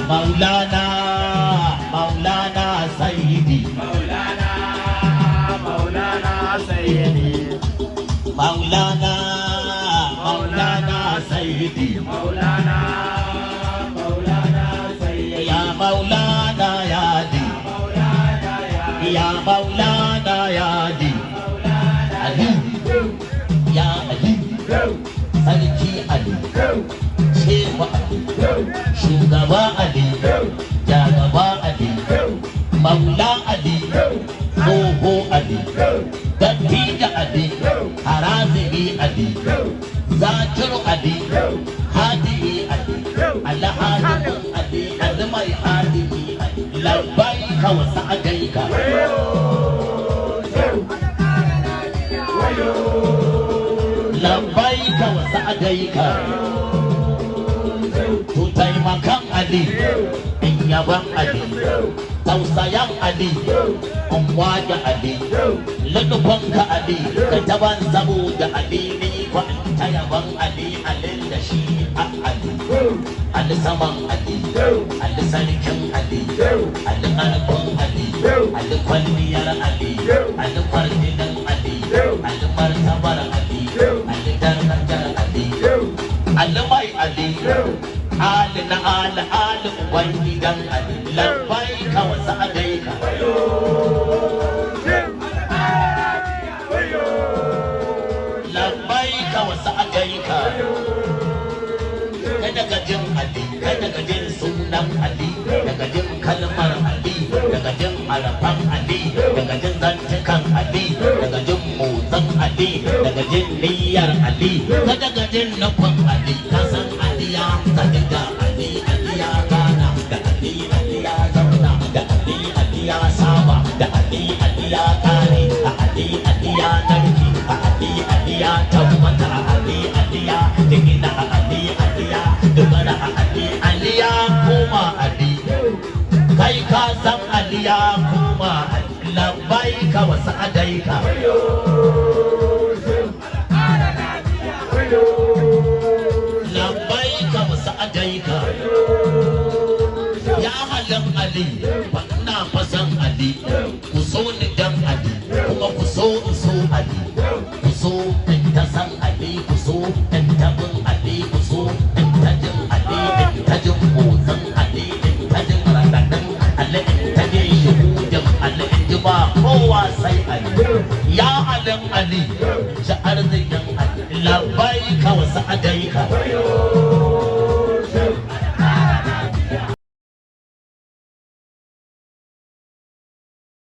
Maulana Maulana Sayyidi Maulana Sayyidi Maulana Maulana Sayyidi Maulana Sayyidi Ya Maulana ya di Ya Maulana ya di Ali Ya Ali Sarki Ali Shehu Ali Shugaba Ali Jagaba Ali Maula Ali Tsoho Ali Dattija Ali Harazimi Ali Zakiru Ali Hadihi Ali Alhadimin Ali Almai Hadihi Ali Labbaika wa sa'adaika Labbaika wa sa'adaika to taimakan Ali in yaban Ali tausayan Ali in waje Ali lunufanka Ali ka taban saboda Ali ni kwa ta yaban Ali alin da shi a Ali Ali saman Ali Ali sarkin Ali Ali alkun Ali Ali kwalliyar Ali Ali kwarjinin Ali Ali martabar Ali Ali darajar Ali Ali mai Ali Ali na Ali ubangidan Ali labbaika wa sa'adaika labbaika wa sa'adaika kada ka jin Ali kada ka jin sunan Ali daga jin kalmar Ali daga jin arafan Ali daga jin zantukan Ali daga jin motsin Ali daga jin niyyar Ali kada ka jin nufin Ali ka san Ali ya sani da Ali Ali ya gana da Ali Ali ya zauna da Ali Ali ya saba da Ali Ali ya kare a Ali Ali ya narki a Ali Ali ya tabbata a Ali Ali ya digina a Ali Ali ya dubara a Ali Ali ya koma Ali kai ka san Ali ya koma Ali labbaika wa sa'adaika labbaika wa sa'adaika ya halin Ali ba ina fasan Ali ku so ni dan Ali kuma ku so in so Ali ku so in ta san Ali ku so in ta bin Ali ku so in ta jin Ali in ta jin motsin Ali in ta jin raɗaɗin Ali in ta jin shuhudin Ali in ji ba kowa sai Ali ya halin Ali shi arzikin Ali labbaika wa sa'adaika